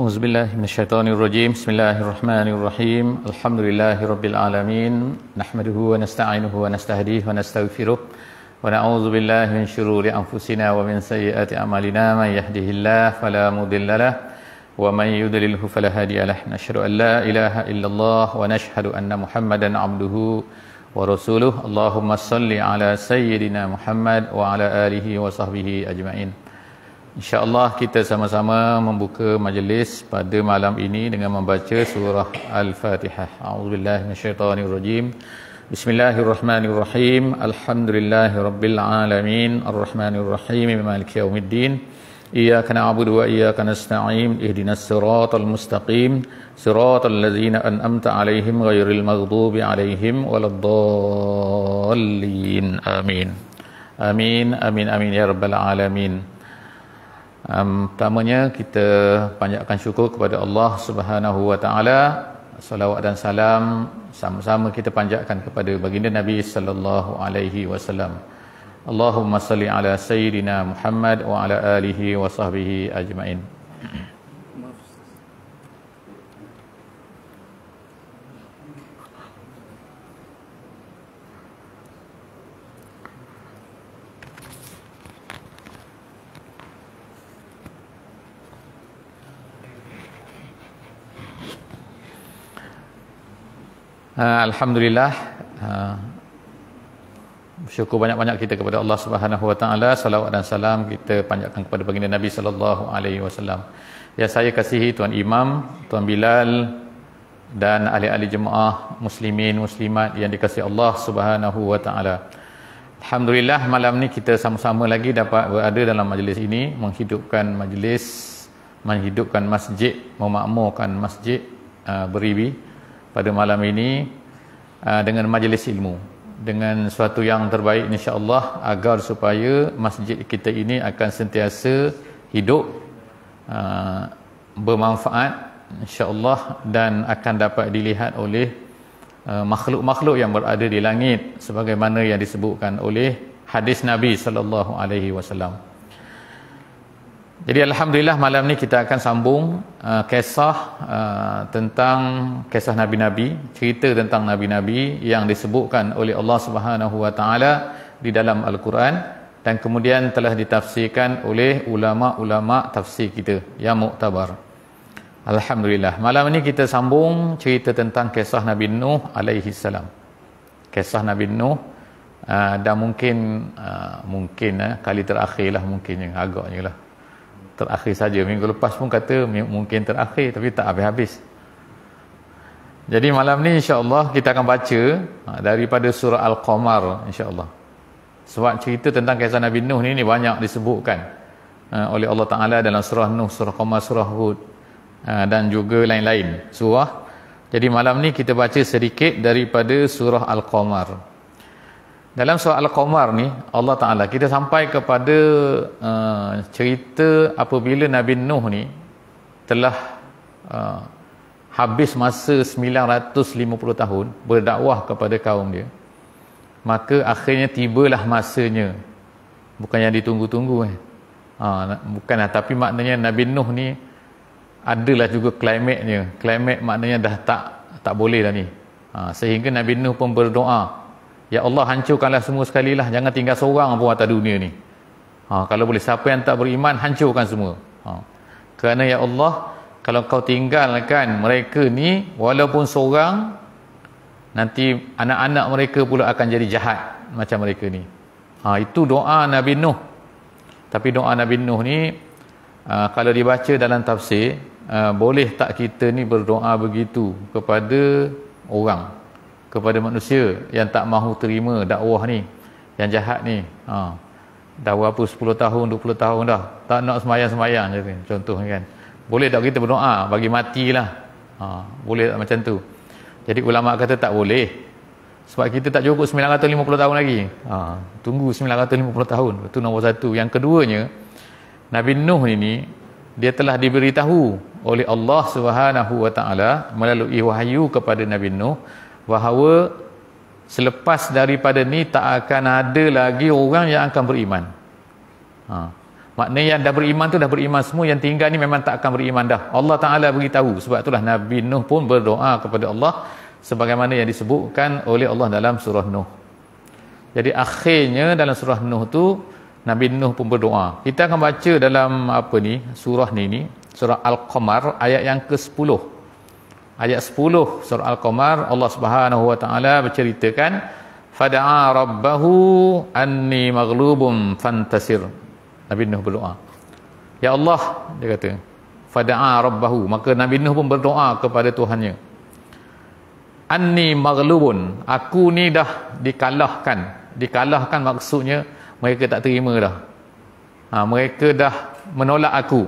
أعوذ بالله من الشيطان الرجيم بسم الله الرحمن الرحيم الحمد لله رب العالمين نحمده ونستعينه ونستهديه ونستغفره ونعوذ بالله من شرور أنفسنا ومن سيئات أعمالنا من يهده الله فلا مضل له ومن يضلله فلا هادي له نشهد أن لا إله إلا الله ونشهد أن محمدا عبده ورسوله اللهم صل على سيدنا محمد وعلى آله وصحبه أجمعين. InsyaAllah kita sama-sama membuka majlis pada malam ini dengan membaca surah Al-Fatihah. A'udzubillahi minasyaitonirrajim. Bismillahirrahmanirrahim. Alhamdulillahirabbil alamin. Arrahmanirrahim. Maliki yaumiddin. Iyyaka na'budu wa iyyaka nasta'in. Ihdinas siratal mustaqim. Siratal ladzina an'amta 'alaihim ghairil maghdubi 'alaihim waladdallin. Amin. Amin amin amin ya rabbal alamin. Pertamanya kita panjatkan syukur kepada Allah Subhanahu wa taala. Salawat dan salam sama-sama kita panjatkan kepada baginda Nabi sallallahu alaihi wasallam. Allahumma salli ala sayyidina Muhammad wa ala alihi wa sahbihi ajmain. Alhamdulillah, bersyukur banyak-banyak kita kepada Allah Subhanahu wa taala. Salawat dan salam kita panjatkan kepada baginda Nabi sallallahu alaihi wasallam. Ya, saya kasihi Tuan Imam, Tuan Bilal dan ahli-ahli jemaah muslimin muslimat yang dikasihi Allah Subhanahu wa taala. Alhamdulillah, malam ni kita sama-sama lagi dapat berada dalam majlis ini, menghidupkan majlis, menghidupkan masjid, memakmurkan masjid Beribi pada malam ini dengan majlis ilmu, dengan suatu yang terbaik insya-Allah, agar supaya masjid kita ini akan sentiasa hidup, bermanfaat insya-Allah, dan akan dapat dilihat oleh makhluk-makhluk yang berada di langit sebagaimana yang disebutkan oleh hadis Nabi sallallahu alaihi wasallam. Jadi alhamdulillah, malam ni kita akan sambung kisah tentang kisah nabi-nabi, cerita tentang nabi-nabi yang disebutkan oleh Allah Subhanahu wa taala di dalam Al-Quran dan kemudian telah ditafsirkan oleh ulama-ulama tafsir kita yang muktabar. Alhamdulillah, malam ni kita sambung cerita tentang kisah Nabi Nuh alaihi salam. Kisah Nabi Nuh dan mungkin kali terakhirlah, mungkin yang agaknya lah terakhir saja. Minggu lepas pun kata mungkin terakhir, tapi tak habis-habis. Jadi malam ni insya-Allah kita akan baca daripada surah Al-Qamar insya-Allah. Sebab cerita tentang kisah Nabi Nuh ni banyak disebutkan oleh Allah Taala dalam surah Nuh, surah Qamar, surah Hud dan juga lain-lain surah. Jadi malam ni kita baca sedikit daripada surah Al-Qamar. Dalam surah Al-Qamar ni Allah Ta'ala, kita sampai kepada cerita apabila Nabi Nuh ni telah habis masa 950 tahun berdakwah kepada kaum dia. Maka akhirnya tibalah masanya. Bukan yang ditunggu-tunggu bukanlah, tapi maknanya Nabi Nuh ni adalah juga klimaknya. Klimak maknanya dah tak boleh dah ni. Sehingga Nabi Nuh pun berdoa, ya Allah, hancurkanlah semua sekali lah, jangan tinggal seorang pun atas dunia ni. Kalau boleh, siapa yang tak beriman, hancurkan semua. Kerana ya Allah, kalau kau tinggalkan mereka ni walaupun seorang, nanti anak-anak mereka pula akan jadi jahat macam mereka ni. Itu doa Nabi Nuh. Tapi doa Nabi Nuh ni kalau dibaca dalam tafsir, boleh tak kita ni berdoa begitu kepada orang, kepada manusia yang tak mahu terima dakwah ni, yang jahat ni. Dah berapa, 10 tahun, 20 tahun dah tak nak semayang-semayang je contoh kan. Boleh tak kita berdoa bagi matilah? Boleh tak macam tu? Jadi ulama kata tak boleh, sebab kita tak cukup 950 tahun lagi. Tunggu 950 tahun. Itu nombor satu. Yang keduanya, Nabi Nuh ini dia telah diberitahu oleh Allah Subhanahu wa taala melalui wahyu kepada Nabi Nuh bahawa selepas daripada ni tak akan ada lagi orang yang akan beriman. Maknanya yang dah beriman tu dah beriman semua, yang tinggal ni memang tak akan beriman dah. Allah Ta'ala beritahu. Sebab itulah Nabi Nuh pun berdoa kepada Allah sebagaimana yang disebutkan oleh Allah dalam surah Nuh. Jadi akhirnya dalam surah Nuh tu Nabi Nuh pun berdoa. Kita akan baca dalam surah ni surah Al-Qamar ayat yang ke-10. Ayat 10 surah Al-Qamar, Allah Subhanahu wa taala berceritakan, fada'a rabbahu anni maghlubun fantasir. Nabi Nuh berdoa, ya Allah, dia kata, fada'a rabbahu, maka Nabi Nuh pun berdoa kepada Tuhannya, anni maghlubun, aku ni dah dikalahkan maksudnya mereka tak terima dah, mereka dah menolak aku,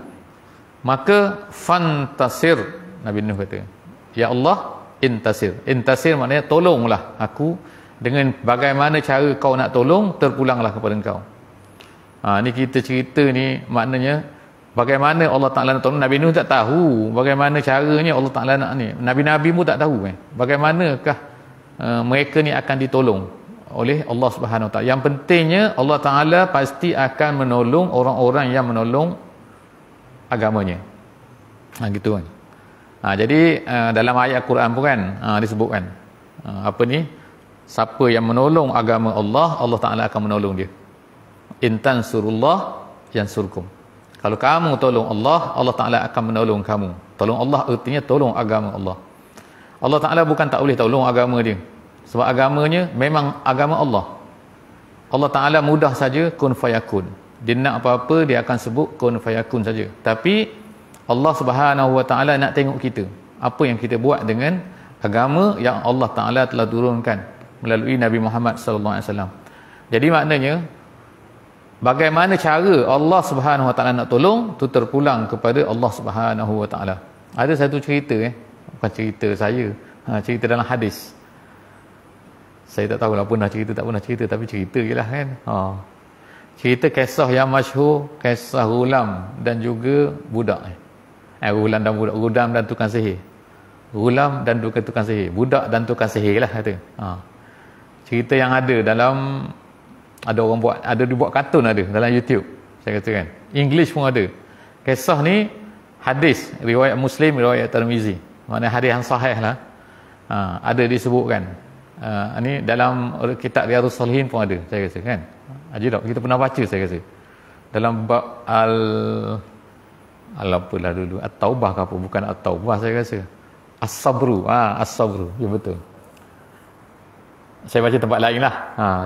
maka fantasir. Nabi Nuh kata, ya Allah, intasir maknanya tolonglah aku, dengan bagaimana cara kau nak tolong, terpulanglah kepada engkau. Ni kita cerita ni maknanya bagaimana Allah Ta'ala nak tolong. Nabi Nuh tak tahu bagaimana caranya Allah Ta'ala nak ni. Nabi-Nabi pun tak tahu bagaimanakah mereka ni akan ditolong oleh Allah Subhanahu Wa Ta'ala. Yang pentingnya Allah Ta'ala pasti akan menolong orang-orang yang menolong agamanya. Gitu kan. Jadi dalam ayat Quran pun kan disebutkan siapa yang menolong agama Allah, Allah Ta'ala akan menolong dia. Intan surullah yansurkum. Kalau kamu tolong Allah, Allah Ta'ala akan menolong kamu. Tolong Allah artinya tolong agama Allah. Allah Ta'ala bukan tak boleh tolong agama dia, sebab agamanya memang agama Allah. Allah Ta'ala mudah saja kun fayakun. Dia nak apa-apa dia akan sebut kun fayakun saja. Tapi Allah Subhanahu Wa Ta'ala nak tengok kita, apa yang kita buat dengan agama yang Allah Ta'ala telah turunkan melalui Nabi Muhammad sallallahu alaihi wasallam. Jadi maknanya bagaimana cara Allah Subhanahu Wa Ta'ala nak tolong tu terpulang kepada Allah Subhanahu Wa Ta'ala. Ada satu cerita bukan cerita saya, cerita dalam hadis. Saya tak tahulah pernah cerita tak pernah cerita, tapi cerita jelah kan. Cerita kisah yang masyhur, kisah Ghulam dan juga budak. Ghulam dan budak, Ghulam dan tukang sihir. Ghulam dan tukang sihir, budak dan tukang sihir lah kata. Cerita yang ada dalam, ada orang buat, ada dibuat kartun ada dalam YouTube, saya kata kan. English pun ada. Kisah ni hadis, riwayat Muslim, riwayat Tirmizi. Maknanya hadis yang sahih lah. Ada disebutkan. Ni dalam kitab Riyadhus Shalihin pun ada, saya rasa kan. Haji tak, kita pernah baca saya rasa. Dalam bab apalah dulu, At-Taubah ke apa, bukan At-Taubah saya rasa. As-Sabru, As-Sabru, ya betul. Saya baca tempat lain lah.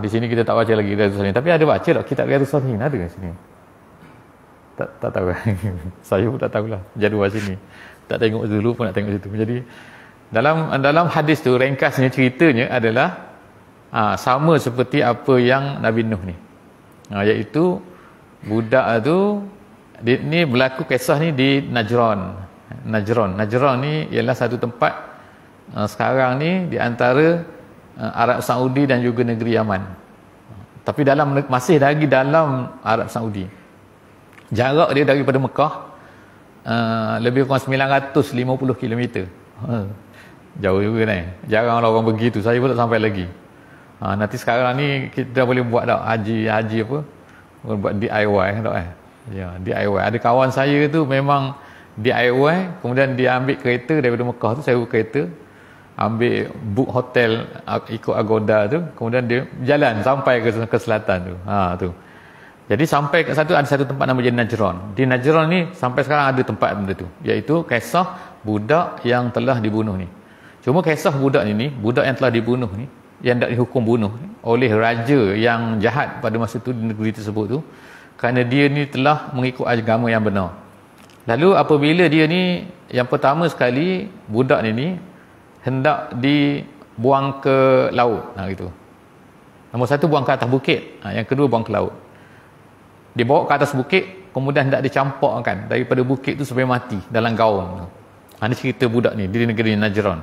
Di sini kita tak baca lagi Riyadhus Shalihin. Tapi ada baca tak kitab Riyadhus Shalihin? Ada kat sini? Tak tahu. Saya pun tak tahulah jadual sini. Tak tengok dulu pun nak tengok situ. Jadi dalam hadis tu ringkasnya ceritanya adalah sama seperti apa yang Nabi Nuh ni. Iaitu budak tu ni berlaku kisah ni di Najran. Najran ni ialah satu tempat sekarang ni di antara Arab Saudi dan juga negeri Yaman. Tapi masih lagi dalam Arab Saudi. Jarak dia daripada Mekah lebih kurang 950 km. Jauh juga ni. Jarang orang begitu. Saya pun tak sampai lagi. Nanti sekarang ni kita boleh buat tak haji apa? Buat DIY tak Ya, DIY. Ada kawan saya tu memang DIY, kemudian dia ambil kereta daripada Mekah tu, sewa kereta, ambil book hotel ikut Agoda tu, kemudian dia jalan sampai ke selatan tu. Tu. Jadi sampai kat satu, ada satu tempat nama dia Najran. Di Najran ni sampai sekarang ada tempat benda tu, iaitu kisah budak yang telah dibunuh ni. Cuma kisah budak ni, budak yang telah dibunuh ni, yang tak dihukum bunuh ni, oleh raja yang jahat pada masa tu di negeri tersebut tu, kerana dia ni telah mengikut agama yang benar. Lalu apabila dia ni, yang pertama sekali budak ni hendak dibuang ke laut, gitu. Nombor satu buang ke atas bukit, yang kedua buang ke laut. Dibawa ke atas bukit, kemudian hendak dicampakkan daripada bukit tu sampai mati dalam gaung. Ini cerita budak ni di negeri Najran.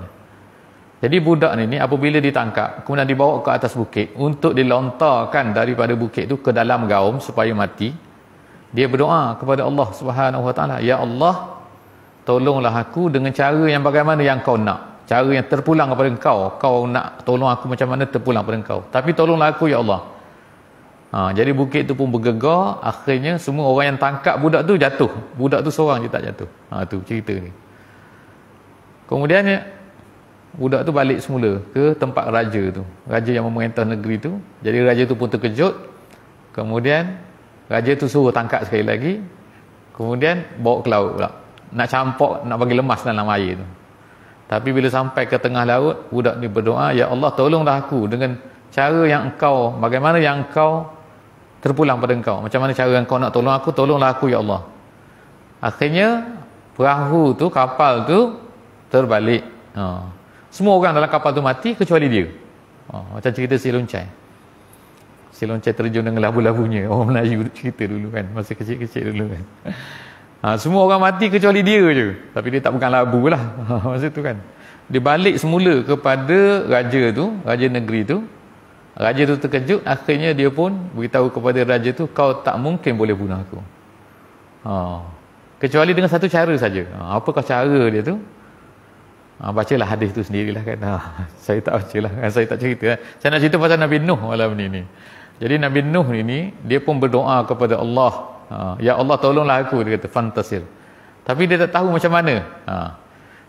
Jadi budak ni apabila ditangkap, kemudian dibawa ke atas bukit untuk dilontarkan daripada bukit tu ke dalam gaung supaya mati. Dia berdoa kepada Allah Subhanahu Wa Ta'ala, ya Allah, tolonglah aku dengan cara yang bagaimana yang kau nak. Cara yang terpulang kepada engkau. Kau nak tolong aku macam mana, terpulang kepada engkau. Tapi tolonglah aku ya Allah. Jadi bukit tu pun bergegar, akhirnya semua orang yang tangkap budak tu jatuh. Budak tu seorang je tak jatuh. Tu cerita ni. Kemudian budak tu balik semula ke tempat raja tu. Raja yang memerintah negeri tu. Jadi raja tu pun terkejut. Kemudian raja tu suruh tangkap sekali lagi. Kemudian bawa ke laut pula. Nak campur, nak bagi lemas dalam air tu. Tapi bila sampai ke tengah laut, budak ni berdoa, ya Allah tolonglah aku dengan cara yang engkau, bagaimana yang engkau terpulang pada engkau. Macam mana cara engkau nak tolong aku, tolonglah aku ya Allah. Akhirnya perahu tu, kapal tu terbalik. Semua orang dalam kapal tu mati kecuali dia. Macam cerita si loncai. Si loncai terjun dengan labu-labunya. Orang Melayu cerita dulu kan, masa kecil-kecil dulu kan. Semua orang mati kecuali dia je. Tapi dia tak pegang labu lah. Masa tu kan. Dia balik semula kepada raja tu, raja negeri tu. Raja tu terkejut, akhirnya dia pun beritahu kepada raja tu, kau tak mungkin boleh bunuh aku. Kecuali dengan satu cara saja. Apakah cara dia tu? Bacalah hadis tu sendirilah kan. Saya tak bacalah, saya tak cerita. Saya nak cerita pasal Nabi Nuh malam ni. Jadi Nabi Nuh ini, dia pun berdoa kepada Allah. Ya Allah tolonglah aku, dia kata fantasir. Tapi dia tak tahu macam mana.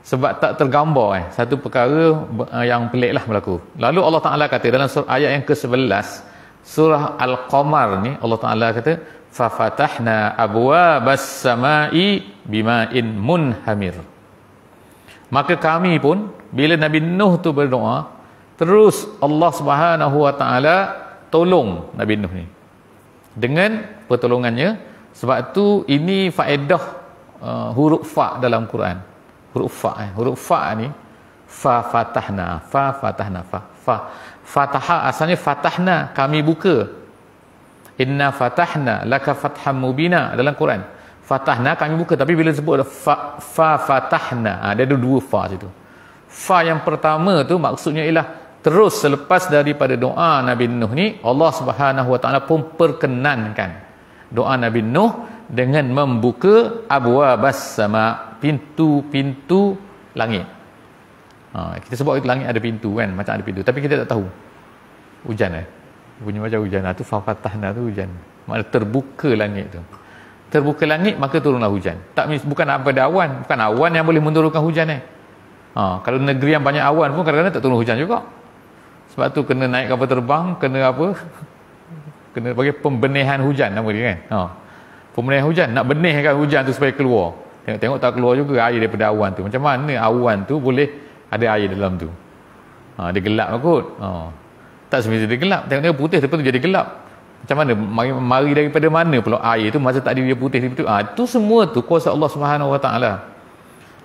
Sebab tak tergambar satu perkara yang pelik lah berlaku. Lalu Allah Ta'ala kata dalam ayat yang ke-11 surah Al-Qamar ni, Allah Ta'ala kata fafatahna abwabas samai bima'in munhamir. Maka kami pun bila Nabi Nuh tu berdoa, terus Allah Subhanahu Wa Ta'ala tolong Nabi Nuh ni dengan pertolongannya. Sebab tu ini faedah huruf fa dalam Quran. Huruf fa ni fatahna fataha asalnya fatahna, kami buka. Inna fatahna laka fatham mubina dalam Quran. Fatahna kami buka, tapi bila sebut fatahna, dia ada dua fa situ. Fa yang pertama tu maksudnya ialah terus selepas daripada doa Nabi Nuh ni, Allah Subhanahu Wa Taala pun perkenankan doa Nabi Nuh dengan membuka abwabas sama, pintu-pintu langit. Kita sebut itu langit ada pintu kan, macam ada pintu, tapi kita tak tahu hujan bunyi macam hujan. Tu fafatahna tu hujan, maknanya terbuka langit tu. Terbuka langit maka turunlah hujan. Bukan apa ada awan, bukan awan yang boleh menurunkan hujan kalau negeri yang banyak awan pun kadang-kadang tak turun hujan juga. Sebab tu kena naik kapal terbang, kena apa? Kena bagi pembenihan hujan nama dia kan. Pembenihan hujan, nak benihkan hujan tu supaya keluar. Tengok-tengok tak keluar juga air daripada awan tu. Macam mana awan tu boleh ada air dalam tu? Dia gelap kot. Tak semestinya dia gelap. Tengok-tengok putih lepas tu jadi gelap. Macam mana? Mari daripada mana pula air tu masa tak dia putih itu? Itu semua tu kuasa Allah Subhanahu Wa Taala.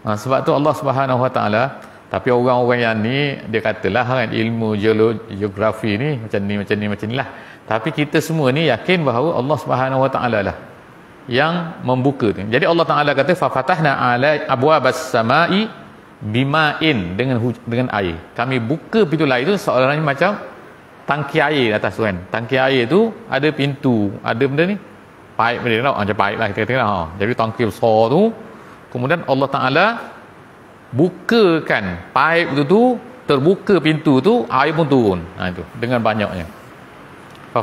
Sebab tu Allah Subhanahu Wa Taala. Tapi orang-orang yang ni dia katalah kan ilmu geografi ni macam ni lah. Tapi kita semua ni yakin bahawa Allah Subhanahu Wa Taala lah yang membuka tu. Jadi Allah Taala kata fa fatahna ala abwabas samai bima'in, dengan air. Kami buka pintu air tu seolah-olanya macam tangki air atas tu kan. Tangki air tu ada pintu, ada benda ni pipe dia tau, macam pipe lah kita kata. Jadi tangki besar tu, kemudian Allah Taala bukakan pipe tu, terbuka pintu tu, air pun turun. Itu dengan banyaknya. Fa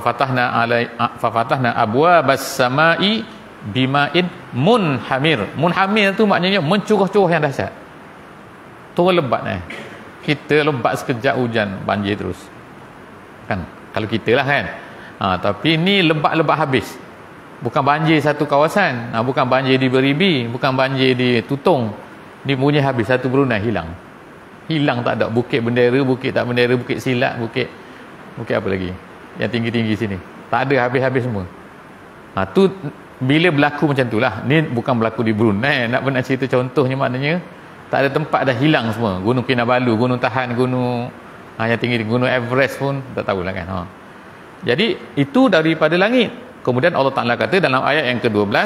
fatahna abwabas samai bima'in munhamir. Munhamir tu maknanya mencurah-curah yang dahsyat. Turun lebat kita lebat sekejap hujan banjir terus kan, kalau kita lah kan. Tapi ni lebat-lebat habis. Bukan banjir satu kawasan, bukan banjir di Beribi, bukan banjir di Tutong. Ni punya habis satu Brunei hilang tak ada. Bukit bendera, bukit tak bendera, bukit silat, bukit apa lagi yang tinggi-tinggi sini, tak ada, habis semua. Tu bila berlaku macam tu lah. Ni bukan berlaku di Brunei, nak cerita contohnya, maknanya tak ada tempat dah hilang semua. Gunung Kinabalu, Gunung Tahan, gunung yang tinggi, Gunung Everest pun tak tahulah kan. Jadi itu daripada langit. Kemudian Allah Ta'ala kata dalam ayat yang ke-12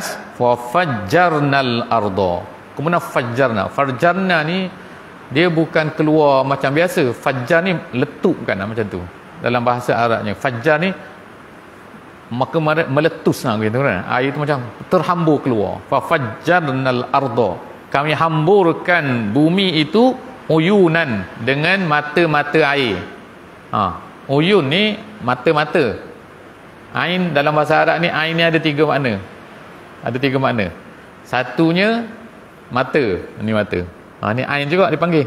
fa fajjarnal arda. Kemudian fajjarna ni dia bukan keluar macam biasa. Fajjar ni letupkan macam tu dalam bahasa Arabnya. Fajjar ni maka meletus gitu kan. Air itu macam terhambur keluar. Fa fajjarnal arda. Kami hamburkan bumi itu uyunan, dengan mata-mata air. Uyun ni mata-mata. Ain dalam bahasa Arab ni, ain ni ada 3 makna. Ada 3 makna. Satunya mata, ni mata. Ni ain juga dipanggil.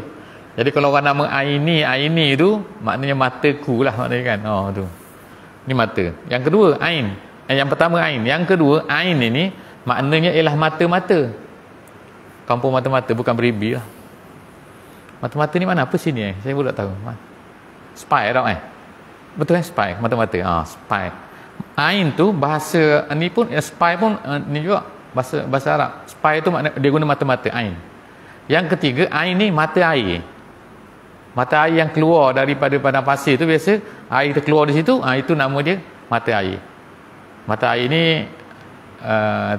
Jadi kalau orang nama aini tu maknanya mataku lah maknanya kan. Tu. Ni mata. Yang kedua ain. Yang pertama ain. Yang kedua ain ini maknanya ialah mata-mata. Kampung mata-mata, bukan beribi lah. Mata-mata ni mana apa sini Saya pun tak tahu. Spy tak Betul spy, mata-mata. Spy. Ain tu bahasa ni pun spy pun ni juga bahasa Arab. Spy tu makna dia guna mata-mata, ain. Yang ketiga ain ni mata air. Mata air yang keluar daripada padang pasir tu biasa air terkeluar di situ, itu nama dia mata air. Mata air ni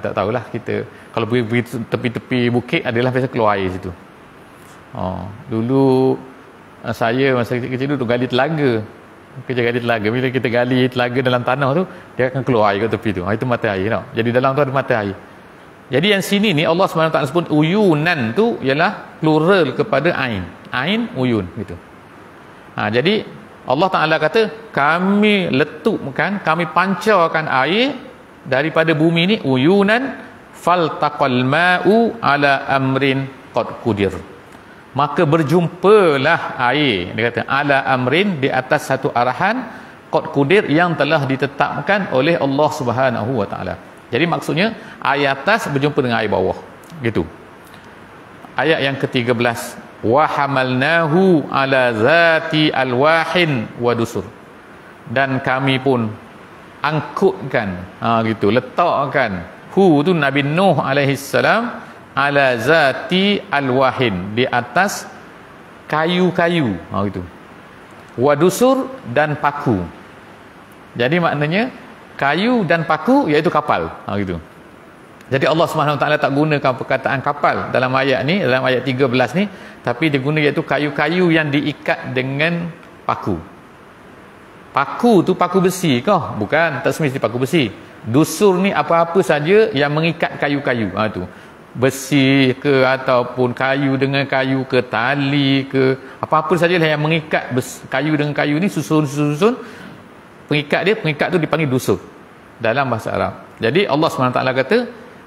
tak tahulah kita kalau pergi tepi-tepi bukit adalah biasa keluar air situ. Dulu saya masa kecil dulu gali telaga. Kerja gali telaga, bila kita gali telaga dalam tanah tu dia akan keluar air kat tepi tu. Itu mata air tau. Jadi dalam tu ada mata air. Jadi yang sini ni Allah SWT sebut uyunan tu ialah plural kepada ain. Ain, uyun gitu. Jadi Allah Taala kata kami letupkan, kami pancarkan air daripada bumi ni uyunan faltaqal ma'u ala amrin qad qudir. Maka berjumpalah air, dia kata ala amrin, di atas satu arahan qad qudir, yang telah ditetapkan oleh Allah Subhanahu wa taala. Jadi maksudnya air atas berjumpa dengan air bawah gitu. Ayat yang ke-13, wa hamalnahu ala zati alwahin wa dusur, dan kami pun angkutkan, gitu, letakkan hu tu Nabi Nuh alaihi salam ala zati alwahin, di atas kayu-kayu, gitu, wa dusur, dan paku. Jadi maknanya kayu dan paku iaitu kapal, gitu. Jadi Allah SWT tak gunakan perkataan kapal dalam ayat ni, dalam ayat 13 ni, tapi dia guna iaitu kayu-kayu yang diikat dengan paku. Paku tu paku besi kah? Bukan, tak semestinya paku besi. Dusur ni apa-apa saja yang mengikat kayu-kayu, tu. Besi ke ataupun kayu dengan kayu ke, tali ke, apa-apa sajalah yang mengikat kayu dengan kayu ni, susun pengikat tu dipanggil dusur dalam bahasa Arab. Jadi Allah SWT kata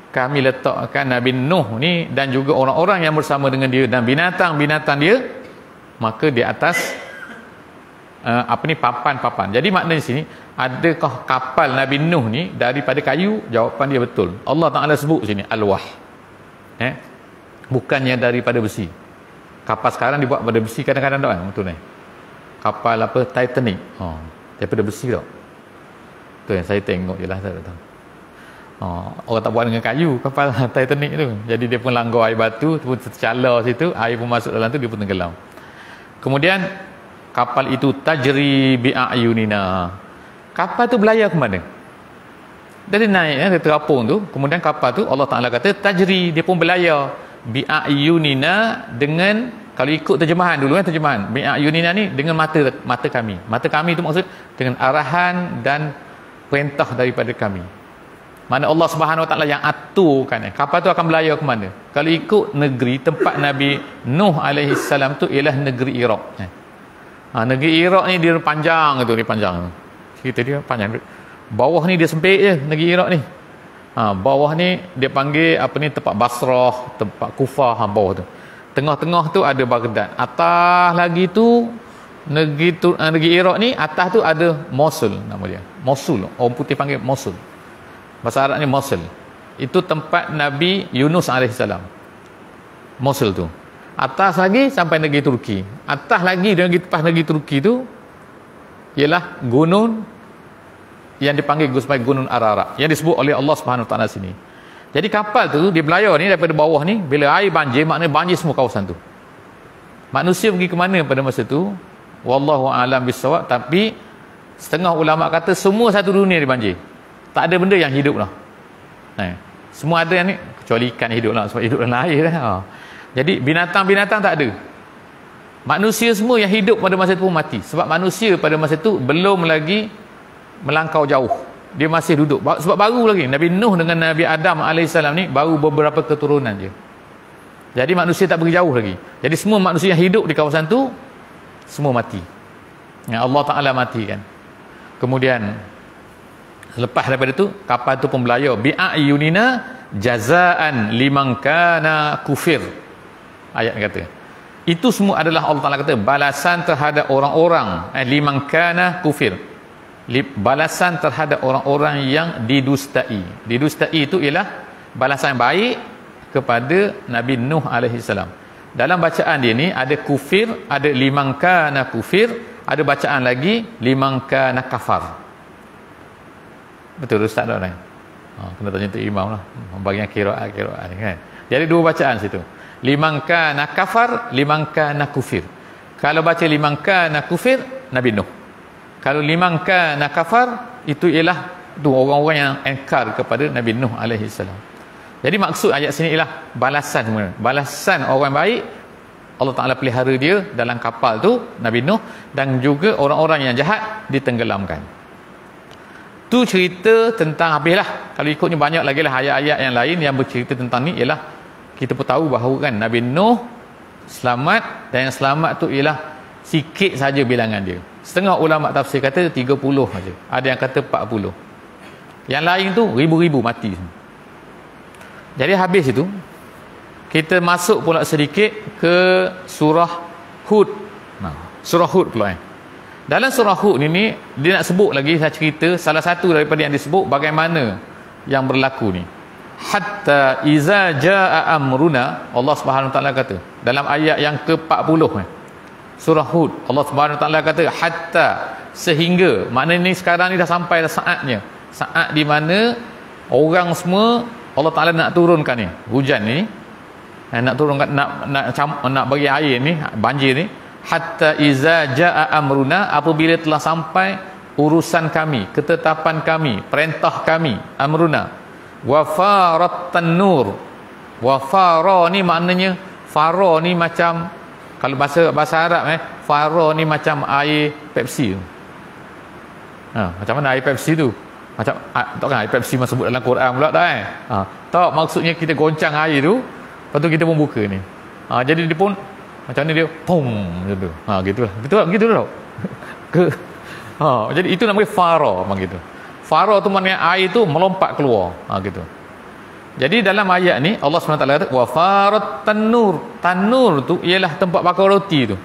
kami letakkan Nabi Nuh ni dan juga orang-orang yang bersama dengan dia dan binatang-binatang dia, maka di atas papan-papan. Jadi maknanya sini, adakah kapal Nabi Nuh ni daripada kayu? Jawapan dia betul. Allah Ta'ala sebut sini alwah, bukannya daripada besi. Kapal sekarang dibuat pada besi kadang-kadang tak, betul ni. Kapal apa, Titanic, daripada besi tak. Tu yang saya tengok je lah, saya tak tahu. Orang tak buat dengan kayu kapal Titanic tu. Jadi dia pun langgar air batu, pun tercalar situ, air pun masuk dalam tu, dia pun tenggelam. Kemudian kapal itu tajri bi'ayunina. Kapal tu berlayar ke mana? Dari naik, dia terapung tu. Kemudian kapal tu Allah Ta'ala kata tajri, dia pun berlayar bi'ayunina, dengan, kalau ikut terjemahan dulu terjemahan bi'ayunina ni dengan mata kami. Mata kami tu maksud dengan arahan dan perintah daripada kami. Mana Allah Subhanahu Wa Taala yang aturkan. Kapal tu akan berlayar ke mana? Kalau ikut negeri tempat Nabi Nuh alaihi salam tu ialah negeri Iraq. Negeri Iraq ni dia panjang tu, dia panjang. Cerita dia panjang. Bawah ni dia sempit je negeri Iraq ni. Bawah ni dia panggil apa ni, tempat Basrah, tempat Kufah, bawah tu. Tengah-tengah tu ada Baghdad. Atas lagi tu negeri Iraq ni, atas tu ada Mosul, nama dia. Mosul. Orang putih panggil Mosul. Bahasa Arab ni Mosul. Itu tempat Nabi Yunus alaihissalam. Mosul tu. Atas lagi sampai negeri Turki. Atas lagi lepas negeri Turki tu ialah gunung yang dipanggil sebagai Gunung Ararat, yang disebut oleh Allah Subhanahu Wa Taala sini. Jadi kapal tu dia berlayar ni daripada bawah ni, bila air banjir maknanya banjir semua kawasan tu. Manusia pergi ke mana pada masa tu? Wallahu a'lam bissawab, tapi setengah ulama kata semua satu dunia dibanjir. Tak ada benda yang hidup lah. Semua ada yang ni, kecuali ikan hidup lah, sebab hidup dalam air lah. Jadi binatang-binatang tak ada. Manusia semua yang hidup pada masa itu pun mati. Sebab manusia pada masa itu belum lagi melangkau jauh. Dia masih duduk. Sebab baru lagi. Nabi Nuh dengan Nabi Adam AS ni baru beberapa keturunan je. Jadi manusia tak pergi jauh lagi. Jadi semua manusia yang hidup di kawasan tu semua mati. Allah Ta'ala matikan. Kemudian Lepas daripada tu kapal tu pun berlayar bi'ayunina jazaan liman kana kufir. Ayat kata itu semua adalah Allah Taala kata balasan terhadap orang-orang liman kana kufir, balasan terhadap orang-orang yang didustai. Didustai itu ialah balasan yang baik kepada Nabi Nuh alaihi salam. Dalam bacaan dia ni ada kufir, ada liman kana kufir, ada bacaan lagi liman kana kafar. Betul Ustaz dah kan? Kena tanya tu imam lah, bagian qiraat ni kan. Jadi dua bacaan situ. Liman kana kafar, liman kana kufir. Kalau baca liman kana kufir, Nabi Nuh. Kalau liman kana kafar, itu ialah tu orang-orang yang engkar kepada Nabi Nuh alaihi salam. Jadi maksud ayat sini ialah balasan sebenarnya. Balasan orang baik, Allah Ta'ala pelihara dia dalam kapal tu, Nabi Nuh, dan juga orang-orang yang jahat ditenggelamkan. Tu cerita tentang, habislah. Kalau ikutnya banyak lagi lah ayat-ayat yang lain yang bercerita tentang ni, ialah kita pun tahu bahawa kan Nabi Nuh selamat, dan yang selamat tu ialah sikit saja bilangan dia. Setengah ulama tafsir kata 30 saja, ada yang kata 40. Yang lain tu ribu-ribu mati. Jadi habis itu kita masuk pula sedikit ke surah Hud. Surah Hud pula dalam surah Hud ni dia nak sebut lagi, saya cerita salah satu daripada yang disebut bagaimana yang berlaku ni. Hatta iza jaa amruna, Allah Subhanahu Wa Taala kata dalam ayat yang ke-40 surah Hud, Allah Subhanahu Wa Taala kata hatta, sehingga, maknanya ni sekarang ni dah sampai dah saatnya, saat di mana orang semua Allah Taala nak turunkan ni hujan ni, nak turunkan, nak bagi air ni, banjir ni. Hatta iza jaa amruna, apabila telah sampai urusan kami, ketetapan kami, perintah kami, amruna. Wa farat tanur. Wa fara ni maknanya, fara ni macam, kalau bahasa Arab fara ni macam air Pepsi tu. Macam mana air Pepsi tu? Macam tak kan air Pepsi masuk dalam Quran pula tak tak, maksudnya kita goncang air tu, lepas tu kita pun buka ni. Jadi dia pun macam ni, dia pum gitu. Gitulah. Gitu ke. Jadi itu namanya fara begitu. Fara tu maknanya air tu melompat keluar. Gitu. Jadi dalam ayat ni Allah SWT kata wa farat tanur. Tanur tu ialah tempat bakar roti tu.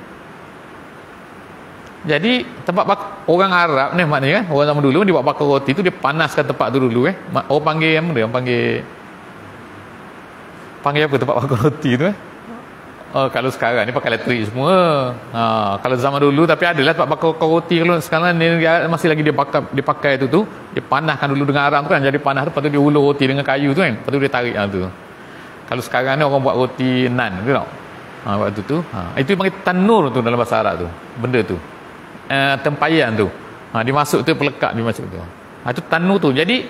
Jadi tempat orang Arab ni maknanya kan, orang zaman dulu dia buat bakar roti tu, dia panaskan tempat tu dulu orang panggil apa dia? Orang panggil apa tempat bakar roti tu kalau sekarang ni pakai elektrik semua. Kalau zaman dulu tapi adalah tempat bakar roti. Kalau sekarang ni masih lagi dia pakai tu dia panaskan dulu dengan arang tu kan, jadi panas tu, lepas tu dia ulur roti dengan kayu tu kan, lepas tu dia tarik tu. Kalau sekarang ni orang buat roti nan tu tau. Waktu tu itu panggil tanur tu dalam bahasa Arab tu, benda tu. Tempayan tu. Dia masuk tu, pelekat dia masuk tu. Itu tanur tu. Jadi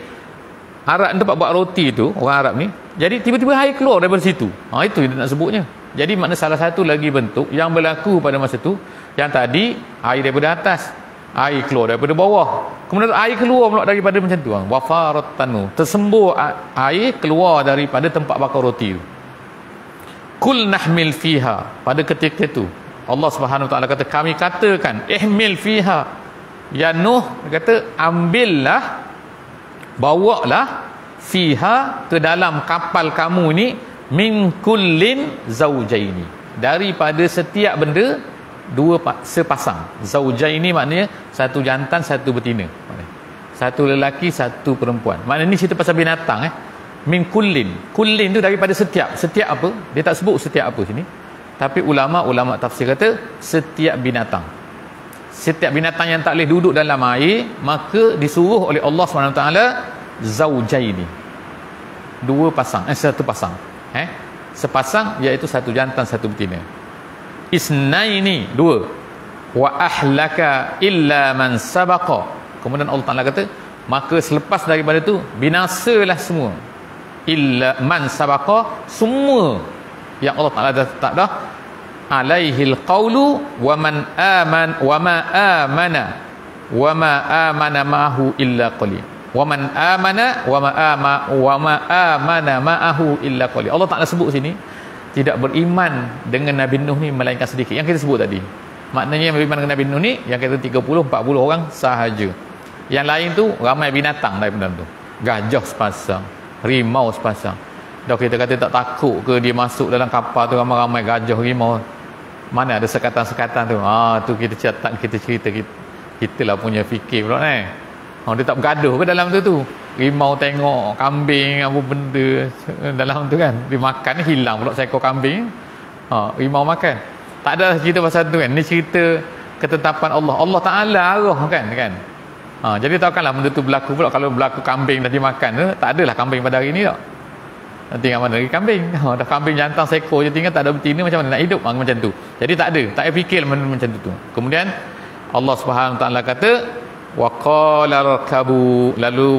Arab tempat buat roti tu, orang Arab ni, jadi tiba-tiba air keluar daripada situ. Itu dia nak sebutnya. Jadi makna salah satu lagi bentuk yang berlaku pada masa tu, yang tadi air daripada atas, air keluar daripada bawah, kemudian air keluar pula daripada macam tu. Wa farat tanur, tersembur air keluar daripada tempat bakar roti tu. Kul nahmil fiha, pada ketika itu Allah Subhanahu Wa Taala kata, kami katakan ihmil fiha, ya Nuh, dia kata ambillah, bawalah fiha, ke dalam kapal kamu ni, min kullin zaujaini, daripada setiap benda dua sepasang. Zaujaini maknanya satu jantan satu betina, satu lelaki satu perempuan. Maknanya ni cerita pasal binatang min kullin. Kullin tu daripada setiap. Setiap apa? Dia tak sebut setiap apa sini, tapi ulama tafsir kata setiap binatang. Setiap binatang yang tak boleh duduk dalam air, maka disuruh oleh Allah SWT zaujaini, dua pasang, satu pasang, sepasang, iaitu satu jantan satu betina. Isnaini, dua. Wa ahlaka illa man sabaqa. Kemudian Allah Taala kata, maka selepas daripada itu binasalah semua. Illa man sabaqa, semua yang Allah Taala dah tak dah alaihil qawlu wa man aman wa ma amana ma'ahu illa qalil. Wa man amana wa ma amana ma'ahu illa qalil. Allah Taala sebut sini tidak beriman dengan Nabi Nuh ni melainkan sedikit. Yang kita sebut tadi, maknanya yang beriman dengan Nabi Nuh ni yang kata 30-40 orang sahaja. Yang lain tu ramai binatang daripada tu. Gajah sepasang, rimau sepasang. Dah kita kata tak takut ke dia masuk dalam kapal tu ramai-ramai gajah, rimau. Mana ada sekatan-sekatan tu. Tu kita catat, kita cerita, kita lah punya fikir pula ni. Dia tak bergaduh ke dalam tu. Rimau tengok kambing apa benda dalam tu kan. Dia makan, hilang pula seekor kambing. Rimau makan. Tak ada cerita pasal tu kan. Ni cerita ketetapan Allah. Allah Ta'ala arah kan. Jadi tahukanlah benda tu berlaku pula. Kalau berlaku kambing dah dimakan tu, tak adalah kambing pada hari ni tak. Tinggal mana lagi kambing. Dah kambing jantan seekor je tinggal, tak ada betina, macam mana nak hidup macam tu. Jadi tak payah fikir macam tu. Kemudian Allah Subhanahu Taala kata wa qala irkabu, lalu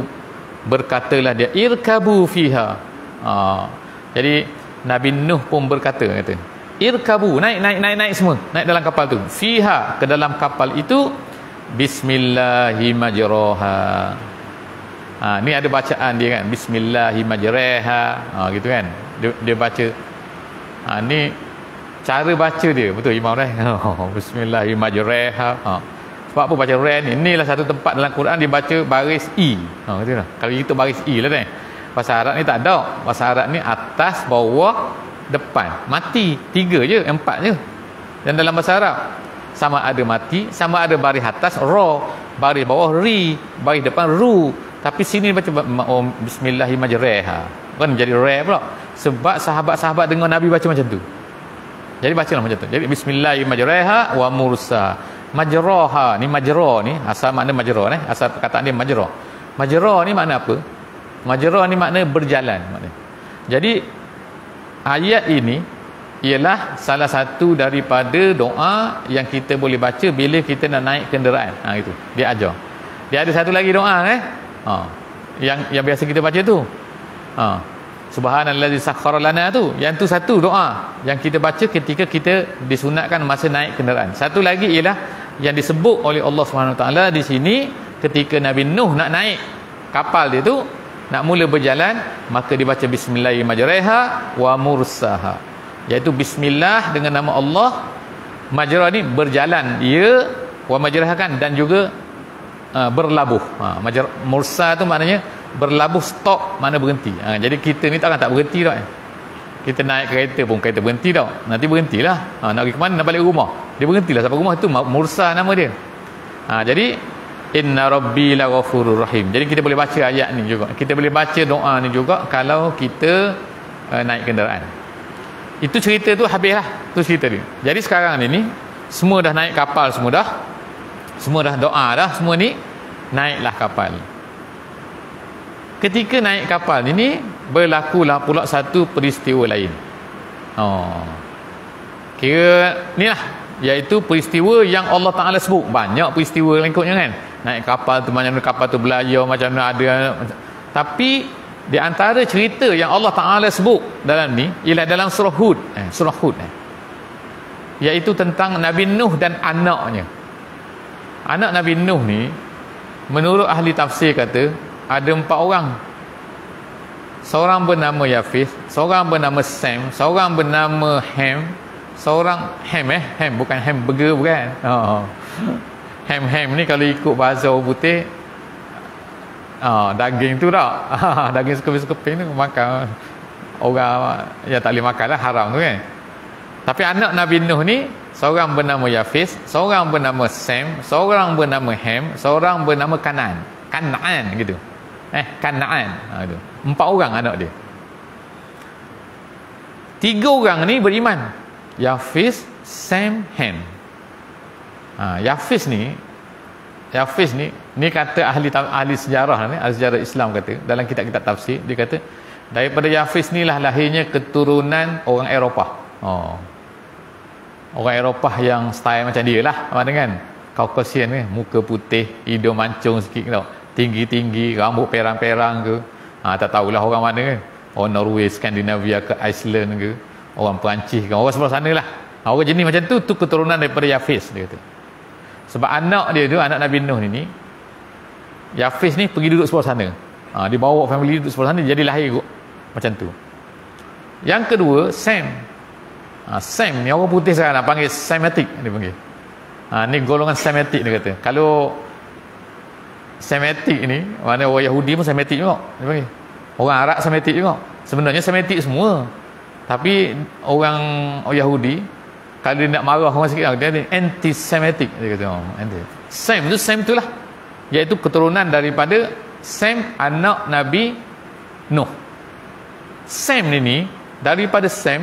berkatalah dia irkabu fiha. Jadi Nabi Nuh pun berkata, kata irkabu, naik semua, naik dalam kapal tu, fiha, ke dalam kapal itu, bismillahirrahmanirrahim. Ni ada bacaan dia kan, bismillahirrahmanirrahim, gitu kan, dia baca. Ni cara baca dia, betul Imam dah. Bismillahirrahmanirrahim. Sebab apa baca ra ni? Inilah satu tempat dalam Quran dia baca baris i. Gitu lah. Kalau itu baris i lah ni. Bahasa Arab ni tak ada. Bahasa Arab ni atas, bawah, depan. Mati 3 je, 4 je. Dan dalam bahasa Arab sama ada mati, sama ada baris atas ra, baris bawah ri, baris depan ru. Tapi sini baca bismillahirrahmanirrahim. Kan jadi ra pula. Sebab sahabat-sahabat dengar Nabi baca macam tu. Jadi bacalah macam tu. Jadi bismillahirrahmanirrahim wa mursa. Majraha ni, majra ni asal makna majra ni, asal perkataan dia majra. Majra ni makna apa? Majra ni makna berjalan makna. Jadi ayat ini ialah salah satu daripada doa yang kita boleh baca bila kita nak naik kenderaan. Itu dia ajar. Dia ada satu lagi doa yang biasa kita baca tu. Subhanallazi sakhkhara lana tu. Yang tu satu doa yang kita baca ketika kita disunatkan masa naik kenderaan. Satu lagi ialah yang disebut oleh Allah Subhanahu Taala di sini ketika Nabi Nuh nak naik kapal dia tu, nak mula berjalan, maka dibaca bismillahirrahmanirrahim wa mursaha, iaitu bismillah dengan nama Allah. Majra ni berjalan dia, wa majraha kan, dan juga berlabuh. Mursa tu maknanya berlabuh, stop, mana berhenti. Jadi kita ni tak berhenti tak. Kita naik kereta pun kereta berhenti tak. Nanti berhentilah. Nak pergi ke mana? Nak balik rumah. Dia berhentilah sampai rumah, tu mursa nama dia. Jadi inna rabbi laghafurur rahim. Jadi kita boleh baca ayat ni juga. Kita boleh baca doa ni juga kalau kita naik kenderaan. Itu cerita tu habislah. Tu cerita dia. Jadi sekarang ni semua dah naik kapal, semua dah doa dah, semua ni naiklah kapal. Ketika naik kapal ini berlakulah pula satu peristiwa lain. Kira ni lah, iaitu peristiwa yang Allah Ta'ala sebut. Banyak peristiwa ikutnya kan. Naik kapal tu, macam mana kapal tu belayar, macam mana ada. Tapi di antara cerita yang Allah Ta'ala sebut dalam ni ialah dalam surah Hud. Iaitu tentang Nabi Nuh dan anaknya. Anak Nabi Nuh ni, menurut ahli tafsir kata ada 4 orang. Seorang bernama Yafis, seorang bernama Sam, seorang bernama Ham, seorang Ham bukan hamburger bukan. Ham ni kalau ikut bahasa orang putih daging tu tak. Daging sekeping tu makan orang yang tak boleh makan lah, haram tu kan. Tapi anak Nabi Nuh ni, seorang bernama Yafis, seorang bernama Sam, seorang bernama Ham, seorang bernama Kanaan gitu. Kanaan. 4 orang anak dia. 3 orang ni beriman. Yafis, Sam, Ham. Yafis ni kata ahli sejarah ni, ahli sejarah Islam kata dalam kitab-kitab tafsir, dia kata daripada Yafis ni lah lahirnya keturunan orang Eropah. Orang Eropah yang style macam dia lah, kan, Caucasian kan, muka putih, hidung mancung sikit tau, tinggi-tinggi, rambut perang-perang ke, tak tahulah orang mana kan, orang Norway, Skandinavia ke, Iceland ke, orang Perancis ke, orang sebelah sana lah. Orang jenis macam tu keturunan daripada Yafis, dia kata. Sebab anak dia tu, anak Nabi Nuh ni, Yafis ni pergi duduk sebelah sana, dia bawa family duduk sebelah sana, jadi lahir kot macam tu. Yang kedua, Sam. Sam ni orang putih sekarang nak panggil Semitic, dia panggil. Ni golongan Semitic, dia kata. Kalau Semitik ni, mana orang Yahudi pun Semitik juga. Dia panggil. Orang Arab Semitik juga. Sebenarnya Semitik semua. Tapi orang Yahudi kalau dia nak marah orang sikit, dia anti-Semitic, dia kata. Sem tu lah, iaitu keturunan daripada Sem, anak Nabi Nuh. Sem ni daripada Sem,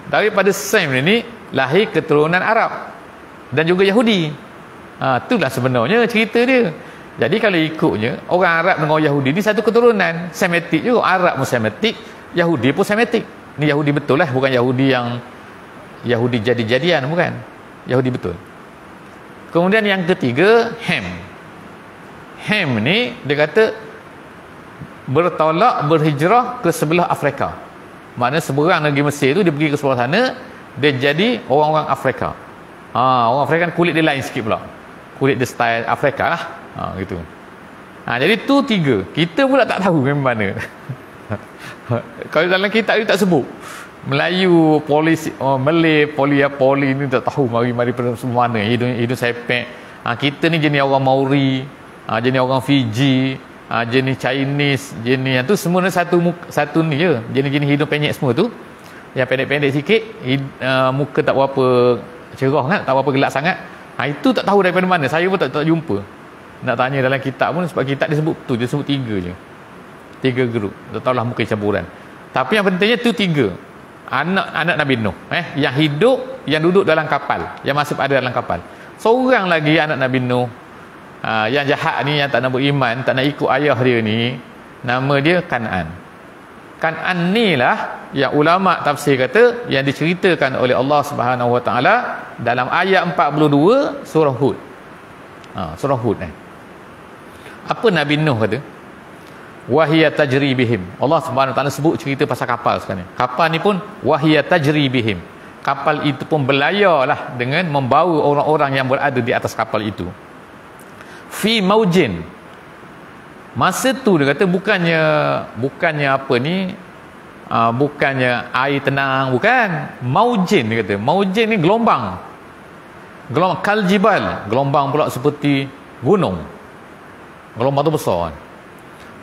daripada Sem ni lahir keturunan Arab dan juga Yahudi. Itulah sebenarnya cerita dia. Jadi kalau ikutnya, orang Arab dengan orang Yahudi ni satu keturunan. Semitik juga. Arab pun Semitik, Yahudi pun Semitik. Ni Yahudi betul lah, bukan Yahudi yang Yahudi jadi-jadian, bukan. Yahudi betul. Kemudian yang ketiga, Ham. Ham ni dia kata bertolak, berhijrah ke sebelah Afrika. Maknanya seberang negeri Mesir tu dia pergi ke sebelah sana, dia jadi orang-orang Afrika. Orang Afrika kan kulit dia lain sikit pula. Kulit dia style Afrika lah. Gitu. Jadi tu tiga. Kita pula tak tahu memang mana. Kalau dalam kitab dia tak sebut. Melayu, polis, Malay, poli ni tak tahu mari-mari mana. Hidung sepek. Kita ni jenis orang Maori, jenis orang Fiji, jenis Chinese, jenis tu semua ni satu ni je. Jenis-jenis hidung penyek semua tu. Yang pendek-pendek sikit, muka tak berapa cerah kan, tak berapa gelap sangat. Itu tak tahu daripada mana. Saya pun tak jumpa. Nak tanya dalam kitab pun, sebab kitab dia sebut tu, dia sebut tiga je. Tiga grup. Tak tahulah mungkin campuran. Tapi yang pentingnya tu tiga. Anak Nabi Nuh, yang hidup, yang duduk dalam kapal, yang masih ada dalam kapal. Seorang lagi anak Nabi Nuh, yang jahat ni, yang tak nak beriman, tak nak ikut ayah dia ni, nama dia Kan'an. Kan'an ni lah yang ulama tafsir kata yang diceritakan oleh Allah Subhanahu Wa Taala dalam ayat 42 surah Hud. Surah Hud apa Nabi Nuh kata? Wahiya tajri bihim. Allah Subhanahu Wa Taala sebut cerita pasal kapal sekarang ni. Kapal ni pun wahiya tajri bihim. Kapal itu pun berlayalah dengan membawa orang-orang yang berada di atas kapal itu. Fi maujin. Masa tu dia kata bukannya apa ni, bukannya air tenang, bukan. Maujin dia kata. Maujin ni gelombang. Gelombang kaljibal, gelombang pula seperti gunung. Gelombang tu besar kan.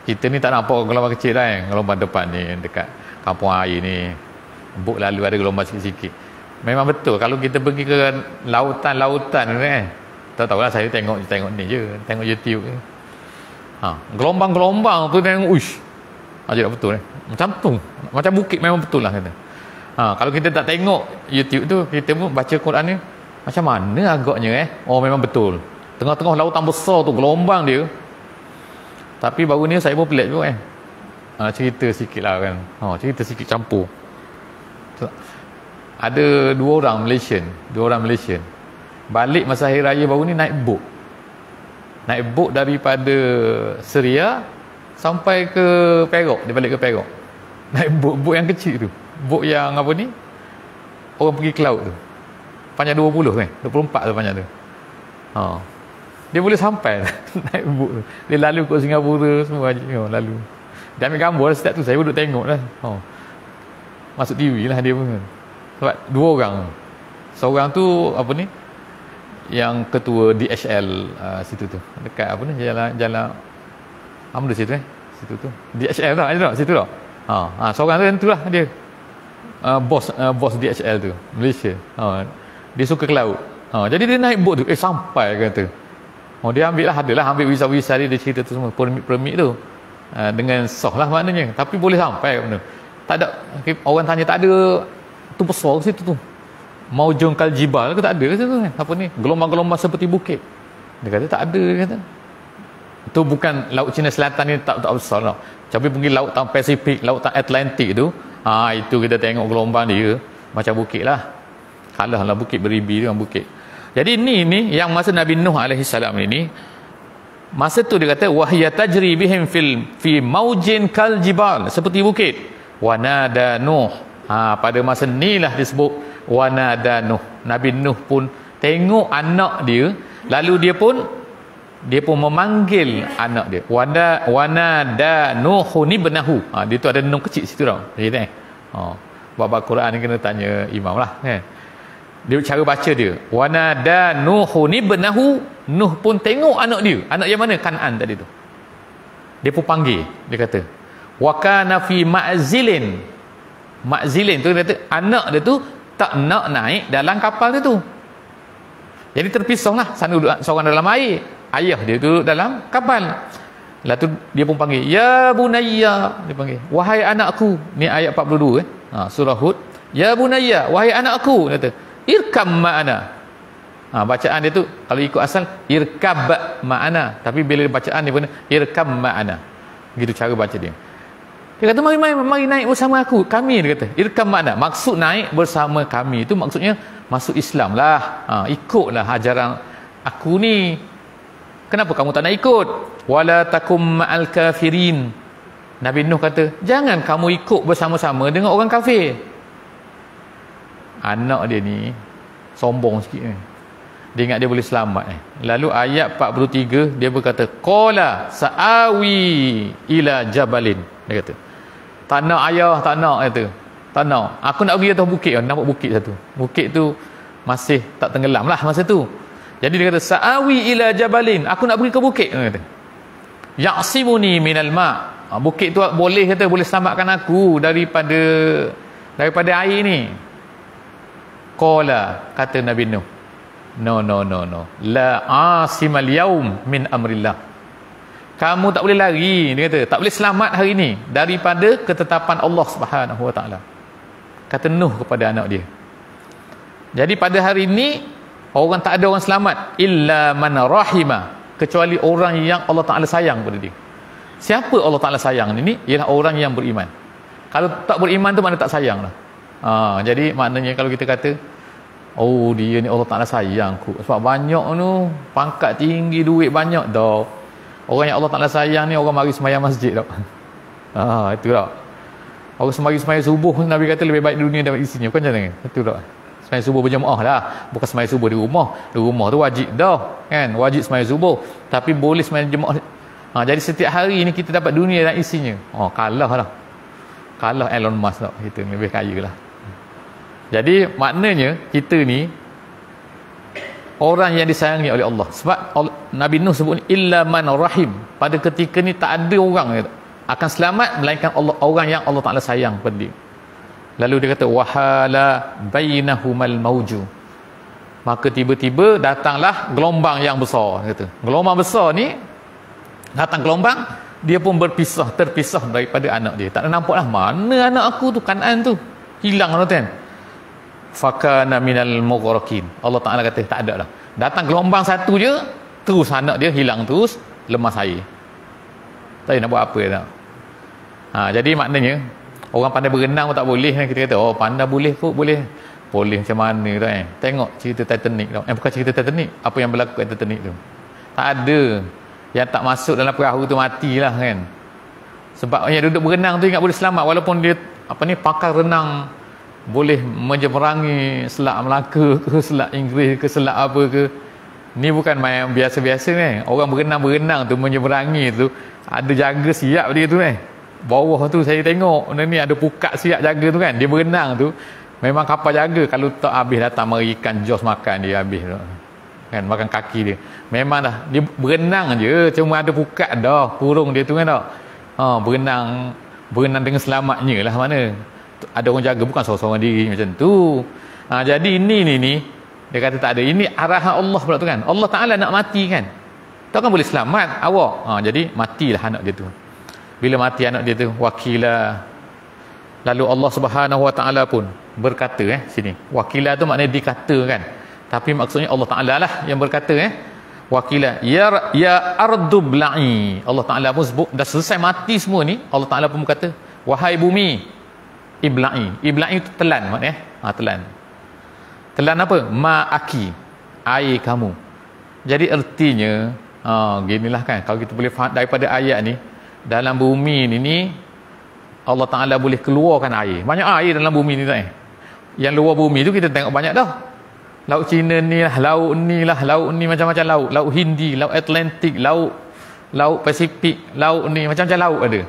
Kita ni tak nampak gelombang kecil lah gelombang depan ni dekat kampung air ni. Buk lalu ada gelombang sikit-sikit. Memang betul kalau kita pergi ke lautan-lautan ni tak tahulah, saya tengok ni je, tengok YouTube ni. Gelombang-gelombang tu tengok uish. Tak betul macam tu. Macam bukit memang betul lah kata. Kalau kita tak tengok YouTube tu, kita pun baca Quran ni macam mana agaknya memang betul. Tengah-tengah lautan besar tu gelombang dia. Tapi baru ni saya pun pelik juga cerita sikit lah kan. Cerita sikit campur. Ada dua orang Malaysian balik masa hari raya baru ni naik boat daripada Syria sampai ke Perak. Dia balik ke Perak naik boat yang kecil tu, boat yang apa ni, orang pergi ke laut tu, panjang 20 kan, 24 tu panjang tu. Dia boleh sampai naik boat tu. Dia lalu ke Singapura semua lalu. Dia ambil gambar setiap tu, saya duduk tengok lah. Masuk TV lah dia pun. Sebab dua orang. Seorang tu apa ni, yang ketua DHL situ tu. Dekat apa ni, jalan Amda situ situ tu. DHL tak ada situ tak. Seorang tu yang tu lah dia. Bos DHL tu, Malaysia. Dia suka ke laut. Jadi dia naik boat tu, sampai kata. Dia ambil visa-visa dia cerita tu semua, permit tu. Dengan sah lah maknanya. Tapi boleh sampai benda. Tak ada, orang tanya tak ada tu besar situ tu. Maujun kaljibal ke tak ada ke situ kan? Apa ni? Gelombang-gelombang seperti bukit. Dia kata tak ada, dia kata. Itu bukan laut Cina Selatan ni tak besar tau. Tapi pergi lautan Pasifik, lautan Atlantik tu, itu kita tengok gelombang dia macam bukit lah. Kalah lah bukit beribi dengan bukit. Jadi ni yang masa Nabi Nuh alaihi salam ini, masa tu dia kata wahya tajri bihim fi maujin kal jibal, seperti bukit. Wanada Nuh. Pada masa inilah disebut wanada Nuh. Nabi Nuh pun tengok anak dia, lalu dia pun memanggil anak dia. Wanada Nuhun ibnahu. Dia tu ada nun kecil situ tau. Bab Quran ni kena tanya imam lah kan. Dia cara baca dia. Wa nada Nuhun ibnahu, Nuh pun tengok anak dia. Anak yang mana? Kan'an tadi tu. Dia pun panggil, dia kata wa kana fi ma'zilin. Ma'zilin tu kata anak dia tu tak nak naik dalam kapal dia tu. Jadi terpisahlah, sana duduk seorang dalam air, ayah dia duduk dalam kapal. Lepas tu dia pun panggil, ya bunayya, dia panggil, wahai anakku. Ni ayat 42 surah Hud. Ya bunayya, wahai anakku, dia kata, irkam ma'ana. Bacaan dia tu kalau ikut asal irkab ma'ana, tapi bila bacaan dia pun irkam ma'ana. Gitu cara baca dia. Dia kata mari naik bersama aku. Kami, dia kata irkam ma'ana. Maksud naik bersama kami itu maksudnya masuk Islam lah. Ikutlah ajaran aku ni. Kenapa kamu tak nak ikut? Wala takum ma'al kafirin. Nabi Nuh kata, jangan kamu ikut bersama-sama dengan orang kafir. Anak dia ni sombong sikit ni. Dia ingat dia boleh selamat. Lalu ayat 43 dia berkata, qala sa'awi ila jabalin. Dia kata, tak nak ayah, tak nak, kata. Tak nak. Aku nak pergi atas bukit. Nampak bukit satu. Bukit tu masih tak tenggelam lah masa tu. Jadi dia kata, sa'awi ila jabalin. Aku nak pergi ke bukit. Dia kata, ya'simuni minal ma'. Bukit tu boleh, kata, boleh selamatkan aku daripada air ni. Qala, kata Nabi Nuh, no. La asimal yaum min amrillah. Kamu tak boleh lari, dia kata, tak boleh selamat hari ni daripada ketetapan Allah Subhanahu Wa Taala. Kata Nuh kepada anak dia. Jadi pada hari ni orang tak ada orang selamat illa man rahima, kecuali orang yang Allah Taala sayang pada dia. Siapa Allah Taala sayang ni? Ialah orang yang beriman. Kalau tak beriman tu mana tak sayang lah. Jadi maknanya kalau kita kata, oh dia ni Allah Ta'ala sayang aku sebab banyak tu pangkat tinggi, duit banyak dah. Orang yang Allah Ta'ala sayang ni orang mari sembahyang masjid dah. Itu dah. Orang sembahyang subuh, Nabi kata lebih baik dunia daripada isinya. Bukan macam mana? Itu dah. Sembahyang subuh berjemaah lah. Bukan sembahyang subuh di rumah. Di rumah tu wajib dah. Kan? Wajib sembahyang subuh. Tapi boleh sembahyang jemaah. Jadi setiap hari ni kita dapat dunia dan isinya. Kalah lah. Kalah Elon Musk tak. Kita lebih kaya lah. Jadi maknanya kita ni orang yang disayangi oleh Allah. Sebab Nabi Nuh sebut illa man rahim. Pada ketika ni tak ada orang akan selamat melainkan orang yang Allah Ta'ala sayang pada dia. Lalu dia kata wahala bainahumal mauju. Maka tiba-tiba datanglah gelombang yang besar, dia kata. Gelombang besar ni datang gelombang, dia pun terpisah daripada anak dia. Tak nampak lah mana anak aku tu, Kan'an tu. Hilang tuan. Fakana minal mughraqin. Allah Taala kata tak ada dah. Datang gelombang satu je, terus anak dia hilang terus, lemas air. Tak nak buat apa dah. Jadi maknanya orang pandai berenang pun tak boleh. Kita kata pandai boleh kot, boleh. Boleh macam mana tu Tengok cerita Titanic tu. Bukan cerita Titanic, apa yang berlaku kat Titanic tu. Tak ada yang tak masuk dalam perahu tu matilah kan. Sebab yang duduk berenang tu ingat boleh selamat walaupun dia pakar renang, boleh menyeberangi Selat Melaka ke Selat Inggeris ke Selat apa ke. Ni bukan main biasa-biasa ni. Orang berenang tu menyeberangi tu ada jaga siap dia tu bawah tu saya tengok ni ada pukat siap jaga tu kan. Dia berenang tu memang kapal jaga. Kalau tak habis datang mari ikan jos makan dia habis tu kan, makan kaki dia. Memang dah dia berenang je, cuma ada pukat dah kurung dia tu kan tak. Berenang dengan selamatnya lah mana. Ada orang jaga, bukan seorang-seorang diri macam tu. Jadi ini dia kata tak ada. Ini arahan Allah pula tu kan. Allah Ta'ala nak mati kan, tak kan boleh selamat awak. Jadi matilah anak dia tu. Bila mati anak dia tu, wakila, lalu Allah Subhanahu Wa Ta'ala pun berkata sini. Wakila tu maknanya dikatakan, tapi maksudnya Allah Ta'ala lah yang berkata wakila ya ardu bla'i. Allah Ta'ala pun sebut dah selesai mati semua ni, Allah Ta'ala pun berkata wahai bumi ibla'i. Ibla'i itu telan maknanya. Telan. Telan apa? Ma'aki, air kamu. Jadi ertinya ginilah kan, kalau kita boleh faham daripada ayat ni, dalam bumi ni Allah Ta'ala boleh keluarkan air. Banyak air dalam bumi ni tak Yang luar bumi tu kita tengok banyak dah. Laut Cina ni lah, laut ni macam-macam laut. Laut Hindi, laut Atlantik, laut Pasifik, laut ni macam-macam laut ada.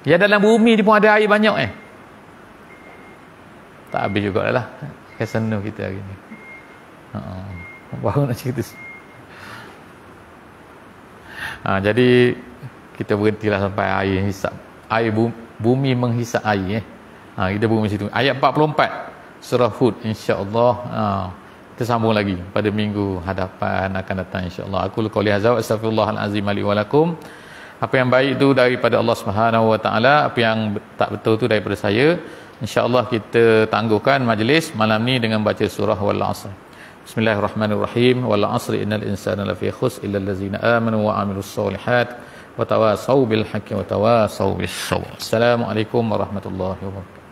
Ya dalam bumi ni pun ada air banyak Tak habis juga lah kesenuh kita hari ni. Baru nak cerita. Jadi kita berhentilah sampai air hisap. Air bumi menghisap air. Kita berhenti situ. Ayat 44 surah Hud, insya-Allah. Kita sambung lagi pada minggu hadapan akan datang, insya-Allah. Aku qauli hadza wa astaghfirullahal azim li wa lakum. Apa yang baik itu daripada Allah Subhanahu wa taala, apa yang tak betul itu daripada saya. Insya-Allah kita tangguhkan majlis malam ni dengan baca surah Wal 'Asr. Bismillahirrahmanirrahim. Wal 'asri innal insana lafi khusr illa allazina amanu wa 'amilus solihat wa tawassaw bil haqqi wa tawassaw bis sabr. Assalamualaikum warahmatullahi wabarakatuh.